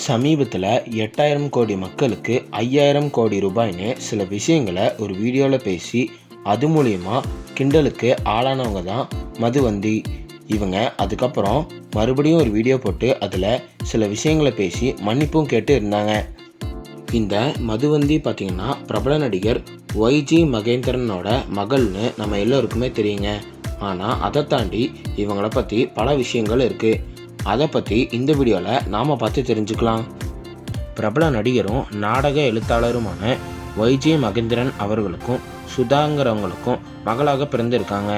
சமீபத்தில் 8000 கோடி மக்களுக்கு 5000 கோடி ரூபாய்னு சில விஷயங்களை ஒரு வீடியோவில் பேசி அது மூலிமா கிண்டலுக்கு ஆளானவங்க தான் மதுவந்தி. இவங்க அதுக்கப்புறம் மறுபடியும் ஒரு வீடியோ போட்டு அதில் சில விஷயங்களை பேசி மன்னிப்பும் கேட்டு இருந்தாங்க. இந்த மதுவந்தி பார்த்திங்கன்னா பிரபல நடிகர் ஒய்ஜி மகேந்திரனோட மகள்னு நம்ம எல்லோருக்குமே தெரியுங்க. ஆனால் அதை தாண்டி இவங்களை பற்றி பல விஷயங்கள் இருக்குது. அதை பற்றி இந்த வீடியோவில் நாம் பார்த்து தெரிஞ்சுக்கலாம். பிரபல நடிகரும் நாடக எழுத்தாளருமான ஒய்ஜி மகேந்திரன் அவர்களுக்கும் சுதாங்கிறவங்களுக்கும் மகளாக பிறந்திருக்காங்க.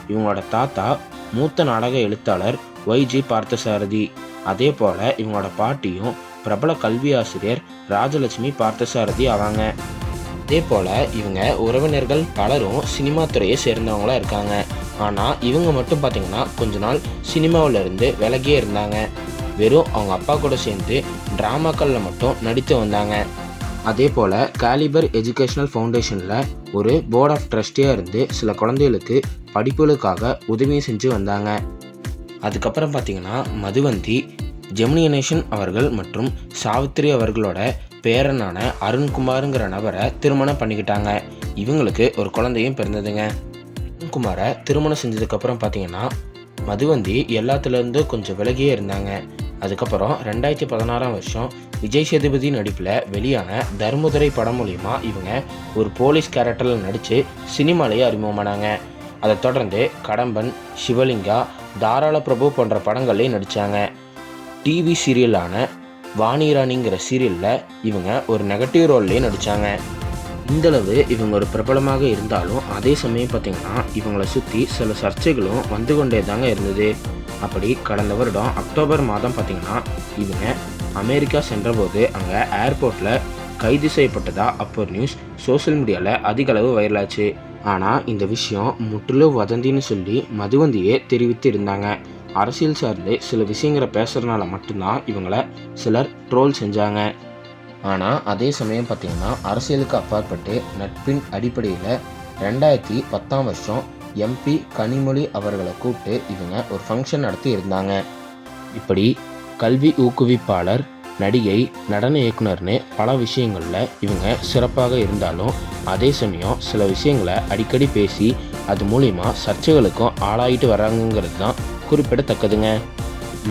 இவங்களோட தாத்தா மூத்த நாடக எழுத்தாளர் ஒய்ஜி பார்த்தசாரதி. அதே போல் இவங்களோட பாட்டியும் பிரபல கல்வி ஆசிரியர் ராஜலட்சுமி பார்த்தசாரதி ஆவாங்க. அதே போல் இவங்க உறவினர்கள் பலரும் சினிமா துறையை சேர்ந்தவங்களாக இருக்காங்க. ஆனால் இவங்க மட்டும் பார்த்திங்கன்னா கொஞ்ச நாள் சினிமாவிலேருந்து விலகியே இருந்தாங்க. வெறும் அவங்க அப்பா கூட சேர்ந்து ட்ராமாக்களில் மட்டும் நடித்து வந்தாங்க. அதே போல் காலிபர் எஜுகேஷனல் ஃபவுண்டேஷனில் ஒரு போர்ட் ஆஃப் ட்ரஸ்டியாக இருந்து சில குழந்தைகளுக்கு படிப்புகளுக்காக உதவி செஞ்சு வந்தாங்க. அதுக்கப்புறம் பார்த்திங்கன்னா மதுவந்தி ஜெமினி கணேசன் அவர்கள் மற்றும் சாவித்திரி அவர்களோட பேரனான அருண்குமாருங்கிற நபரை திருமணம் பண்ணிக்கிட்டாங்க. இவங்களுக்கு ஒரு குழந்தையும் பிறந்ததுங்க. அருண்குமாரை திருமணம் செஞ்சதுக்கப்புறம் பார்த்திங்கன்னா மதுவந்தி எல்லாத்துலேருந்து கொஞ்சம் விலகியே இருந்தாங்க. அதுக்கப்புறம் 2016 விஜய் சேதுபதி நடிப்பில் வெளியான தர்மதுரை படம் மூலிமா இவங்க ஒரு போலீஸ் கேரக்டரில் நடித்து சினிமாலேயே அறிமுகமானாங்க. அதை தொடர்ந்து கடம்பன், சிவலிங்கா, தாராள பிரபு போன்ற படங்கள்லேயும் நடித்தாங்க. டிவி சீரியலான வாணிராணிங்கிற சீரியலில் இவங்க ஒரு நெகட்டிவ் ரோல்லேயே நடித்தாங்க. இந்தளவு இவங்க ஒரு பிரபலமாக இருந்தாலும் அதே சமயம் பார்த்திங்கன்னா இவங்களை சுற்றி சில சர்ச்சைகளும் வந்து கொண்டே தாங்க இருந்தது. அப்படி கடந்த வருடம் அக்டோபர் மாதம் பார்த்திங்கன்னா இவங்க அமெரிக்கா சென்றபோது அங்கே ஏர்போர்ட்டில் கைது செய்யப்பட்டதா அப்போ நியூஸ் சோசியல் மீடியாவில் அதிக அளவு வைரலாச்சு. ஆனால் இந்த விஷயம் முற்றிலும் வதந்தின்னு சொல்லி மதுவந்தியே தெரிவித்து இருந்தாங்க. அரசியல் சார்ந்து சில விஷயங்களை பேசுகிறதுனால மட்டும்தான் இவங்களை சிலர் ட்ரோல் செஞ்சாங்க. ஆனால் அதே சமயம் பார்த்திங்கன்னா அரசியலுக்கு அப்பாற்பட்டு நட்பின் அடிப்படையில் 2010 எம்பி கனிமொழி அவர்களை கூப்பிட்டு இவங்க ஒரு ஃபங்க்ஷன் நடத்தி இருந்தாங்க. இப்படி கல்வி ஊக்குவிப்பாளர், நடிகை, நடன இயக்குனர்னு பல விஷயங்களில் இவங்க சிறப்பாக இருந்தாலும் அதே சமயம் சில விஷயங்களை அடிக்கடி பேசி அது மூலிமா சர்ச்சைகளுக்கும் ஆளாயிட்டு வராங்கிறது தான் குறிப்பிடத்தக்கதுங்க.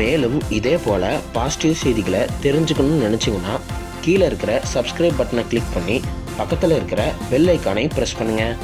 மேலும் இதே போல் பாசிட்டிவ் செய்திகளை தெரிஞ்சுக்கணும்னு நினச்சிங்கன்னா கீழே இருக்கிற சப்ஸ்கிரைப் பட்டனை கிளிக் பண்ணி பக்கத்தில் இருக்கிற பெல் ஐக்கானை ப்ரெஸ் பண்ணுங்கள்.